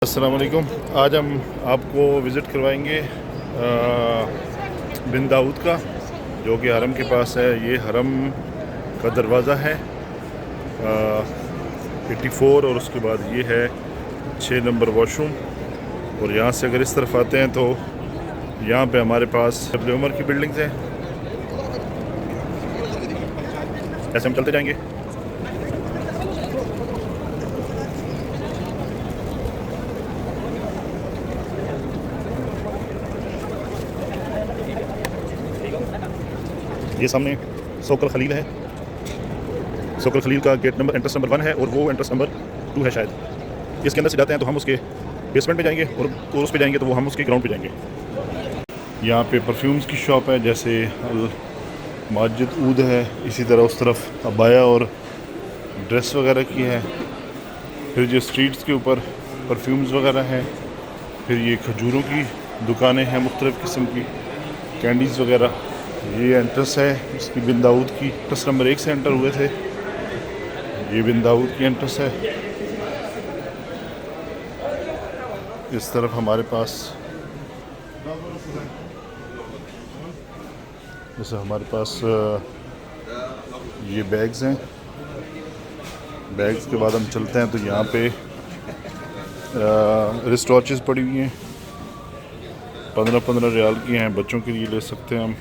अस्सलाम वालेकुम। आज हम आपको विज़िट करवाएंगे बिन दाऊद का, जो कि हरम के पास है। ये हरम का दरवाज़ा है 84, और उसके बाद ये है 6 नंबर वॉशरूम। और यहाँ से अगर इस तरफ आते हैं तो यहाँ पे हमारे पास डब्ल्यू उमर की बिल्डिंग्स हैं। ऐसे हम चलते जाएंगे। ये सामने सोकल खलील है। सोकल खलील का गेट नंबर एंट्रेंस नंबर 1 है, और वो एंट्रेंस नंबर 2 है शायद। इसके अंदर से जाते हैं तो हम उसके बेसमेंट पे जाएंगे, और उस पे जाएंगे तो वो हम उसके ग्राउंड पे जाएंगे। यहाँ पे परफ्यूम्स की शॉप है, जैसे अल माजिद ऊद है। इसी तरह उस तरफ अबाया और ड्रेस वगैरह की है। फिर जो स्ट्रीट्स के ऊपर परफ्यूम्स वगैरह हैं। फिर ये खजूरों की दुकानें हैं, मुख्तलिफ़ किस्म की कैंडीज़ वगैरह। ये एंट्रेंस है इसकी बिन दाऊद की। एंट्रेंस नंबर 1 से एंटर हुए थे। ये बिन दाऊद की एंट्रेंस है। इस तरफ हमारे पास जैसे हमारे पास ये बैग्स हैं। बैग्स के बाद हम चलते हैं तो यहाँ पे रिस्ट वॉचेस पड़ी हुई हैं, 15-15 रियाल की हैं। बच्चों के लिए ले सकते हैं हम।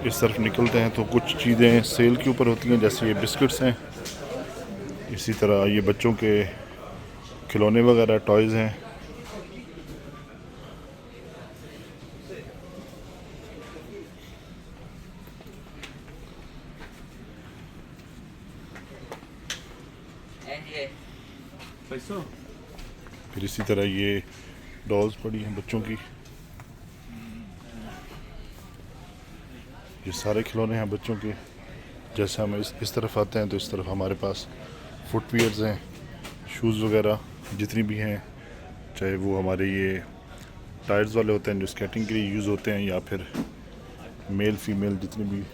इस तरफ निकलते हैं तो कुछ चीज़ें सेल के ऊपर होती हैं, जैसे ये बिस्किट्स हैं। इसी तरह ये बच्चों के खिलौने वगैरह, टॉयज़ हैं। फिर इसी तरह ये डॉल्स पड़ी हैं बच्चों की। ये सारे खिलौने हैं बच्चों के। जैसे हम इस तरफ आते हैं तो इस तरफ हमारे पास फुटवियर्स हैं, शूज़ वगैरह जितनी भी हैं, चाहे वो हमारे ये टायर्स वाले होते हैं जो स्केटिंग के लिए यूज़ होते हैं, या फिर मेल फीमेल जितनी भी।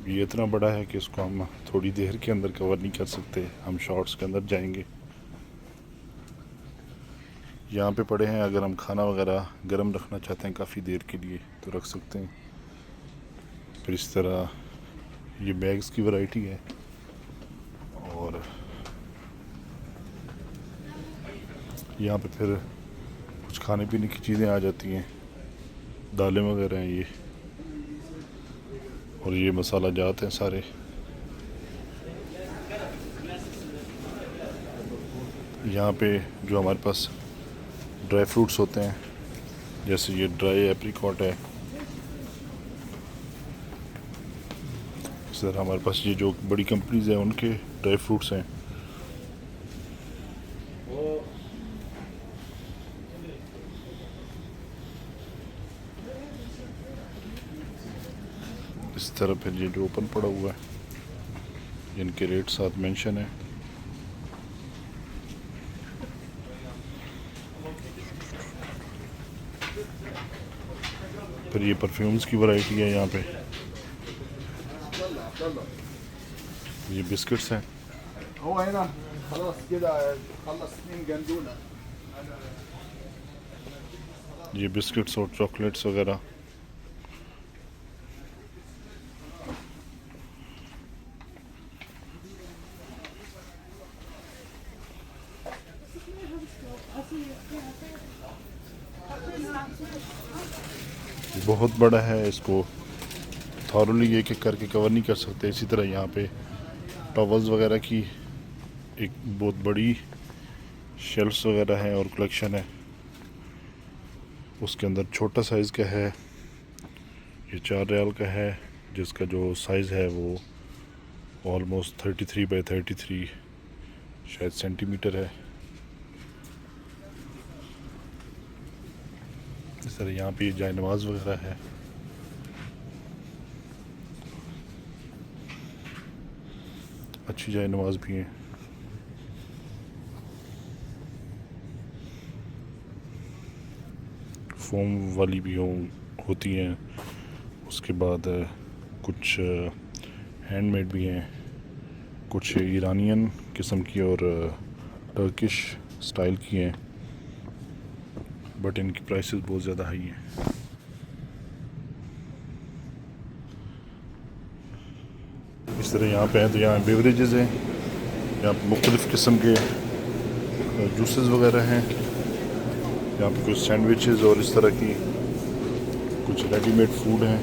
ये इतना बड़ा है कि इसको हम थोड़ी देर के अंदर कवर नहीं कर सकते। हम शॉर्ट्स के अंदर जाएंगे। यहाँ पे पड़े हैं, अगर हम खाना वगैरह गर्म रखना चाहते हैं काफ़ी देर के लिए तो रख सकते हैं। फिर इस तरह ये बैग्स की वैरायटी है, और यहाँ पे फिर कुछ खाने पीने की चीज़ें आ जाती हैं, दालें वगैरह हैं ये, और ये मसाला जात हैं सारे। यहाँ पे जो हमारे पास ड्राई फ्रूट्स होते हैं, जैसे ये ड्राई एप्रिकॉट है। इस तरह हमारे पास ये जो बड़ी कंपनीज हैं उनके ड्राई फ्रूट्स हैं। इस तरह फिर ये जो ओपन पड़ा हुआ है, जिनके रेट साथ मेंशन है। फिर ये परफ्यूम्स की वैरायटी है यहाँ पे। ये बिस्किट्स हैं। ये बिस्किट्स और चॉकलेट्स वगैरह। बहुत बड़ा है, इसको थॉरली एक एक करके कवर नहीं कर सकते। इसी तरह यहाँ पे टॉवल्स वगैरह की एक बहुत बड़ी शेल्फ्स वगैरह हैं और कलेक्शन है। उसके अंदर छोटा साइज़ का है, ये 4 रियाल का है, जिसका जो साइज़ है वो ऑलमोस्ट 33 बाई 33 शायद सेंटीमीटर है। इस तरह यहाँ पे जाए नमाज वगैरह है। अच्छी जाए नमाज भी है। फोम वाली भी होती हैं। उसके बाद कुछ हैंडमेड भी हैं, कुछ ईरानियन किस्म की और टर्किश स्टाइल की हैं, बट इनकी प्राइसेस बहुत ज़्यादा हाई हैं। इस तरह यहाँ पे हैं तो यहाँ बेवरेजेस हैं, यहाँ पे मुख्तलिफ़ किस्म के जूसेस वगैरह हैं। यहाँ पे कुछ सैंडविचेस और इस तरह की कुछ रेडीमेड फूड हैं।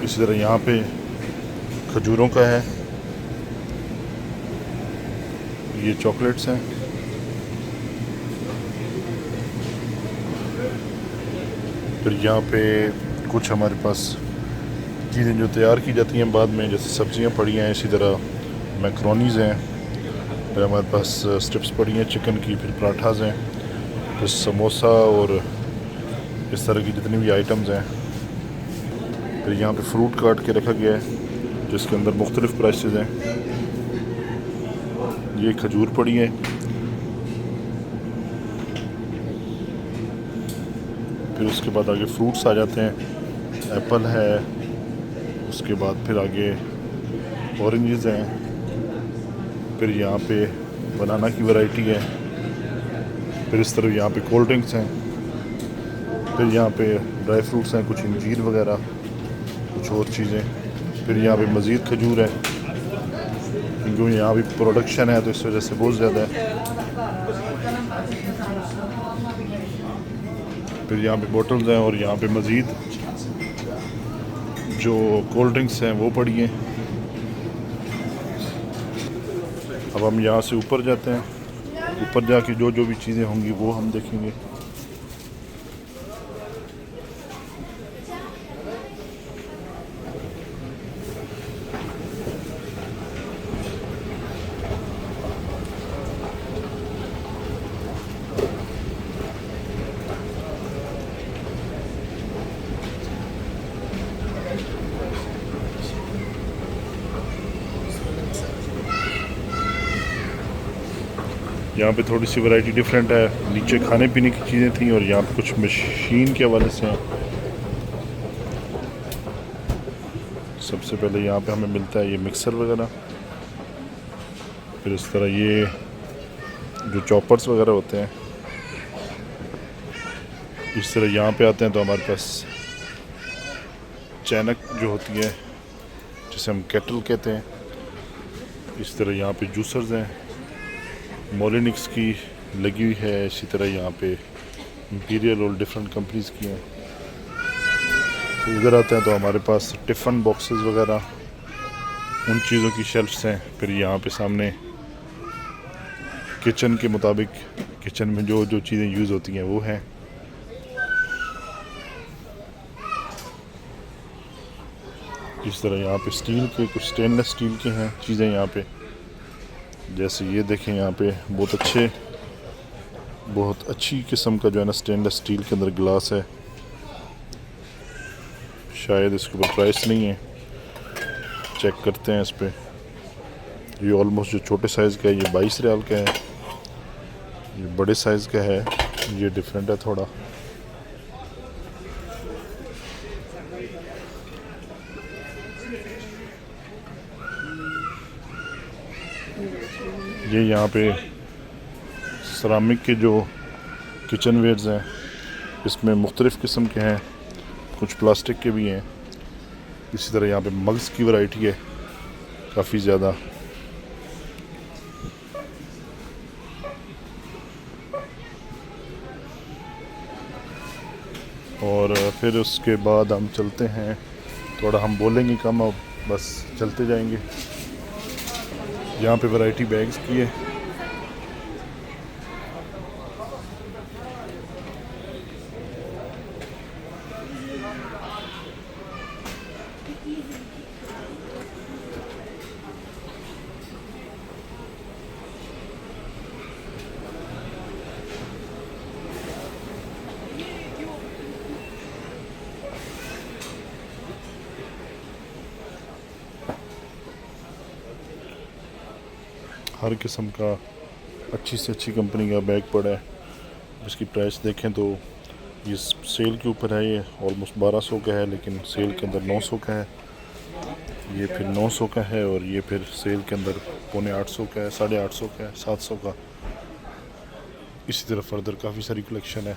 इसी तरह यहाँ पे खजूरों का है, ये चॉकलेट्स हैं। फिर यहाँ पे कुछ हमारे पास चीज़ें जो तैयार की जाती हैं बाद में, जैसे सब्जियाँ पड़ी हैं, इसी तरह मैक्रोनीज़ हैं। फिर हमारे पास स्ट्रिप्स पड़ी हैं चिकन की, फिर पराठाज हैं, फिर समोसा और इस तरह की जितनी भी आइटम्स हैं। फिर यहाँ पे फ्रूट काट के रखा गया है जिसके अंदर मुख्तलिफ़ प्राइसेस हैं। ये खजूर पड़ी है, फिर उसके बाद आगे फ्रूट्स आ जाते हैं, एप्पल है, उसके बाद फिर आगे ऑरेंजेस हैं, फिर यहाँ पे बनाना की वैरायटी है, फिर इस तरह यहाँ पे कोल्ड ड्रिंक्स हैं, फिर यहाँ पे ड्राई फ्रूट्स हैं, कुछ अंजीर वगैरह, कुछ और चीज़ें। फिर यहाँ पे मज़ीद खजूर है, क्योंकि यहाँ भी प्रोडक्शन है तो इस वजह से बहुत ज़्यादा है। फिर यहाँ पे बोटल्स हैं और यहाँ पे मज़ीद जो कोल्ड ड्रिंक्स हैं वो पड़ी हैं। अब हम यहाँ से ऊपर जाते हैं, ऊपर जाके जो जो भी चीज़ें होंगी वो हम देखेंगे। यहाँ पे थोड़ी सी वैरायटी डिफरेंट है, नीचे खाने पीने की चीज़ें थी और यहाँ पे कुछ मशीन के हवाले से हैं। सबसे पहले यहाँ पे हमें मिलता है ये मिक्सर वगैरह, फिर इस तरह ये जो चॉपर्स वगैरह होते हैं। इस तरह यहाँ पे आते हैं तो हमारे पास चैनक जो होती है जिसे हम केटल कहते हैं। इस तरह यहाँ पे जूसर्स हैं, मोलिनिक्स की लगी हुई है। इसी तरह यहाँ पे इंपीरियल और डिफरेंट कंपनीज़ की हैं। तो इधर आते हैं तो हमारे पास टिफ़न बॉक्सेस वगैरह उन चीज़ों की शेल्फ्स हैं। फिर यहाँ पे सामने किचन के मुताबिक किचन में जो जो चीज़ें यूज़ होती हैं वो हैं। इस तरह यहाँ पे स्टील के कुछ स्टेनलेस स्टील के हैं चीज़ें यहाँ पे, जैसे ये देखें यहाँ पे बहुत अच्छी किस्म का जो है ना स्टेनलेस स्टील के अंदर गिलास है। शायद इसके ऊपर प्राइस नहीं है, चेक करते हैं इस पे। ये ऑलमोस्ट जो छोटे साइज़ का है ये 22 रियाल का है, ये बड़े साइज़ का है ये डिफरेंट है थोड़ा। ये यहाँ पे सरामिक के जो किचन वेयर्स हैं इसमें मुख्तलिफ़ किस्म के हैं, कुछ प्लास्टिक के भी हैं। इसी तरह यहाँ पे मग्स की वैरायटी है काफ़ी ज़्यादा। और फिर उसके बाद हम चलते हैं, थोड़ा हम बोलेंगे कम, अब बस चलते जाएंगे। यहाँ पे वैरायटी बैग्स की है। हर किस्म का अच्छी से अच्छी कंपनी का बैग पड़ा है। इसकी प्राइस देखें तो ये सेल के ऊपर है, ये ऑलमोस्ट 1200 का है, लेकिन सेल के अंदर 900 का है। ये फिर 900 का है और ये फिर सेल के अंदर 750 का है, 850 का है, 700 का। इसी तरह फर्दर काफ़ी सारी कलेक्शन है।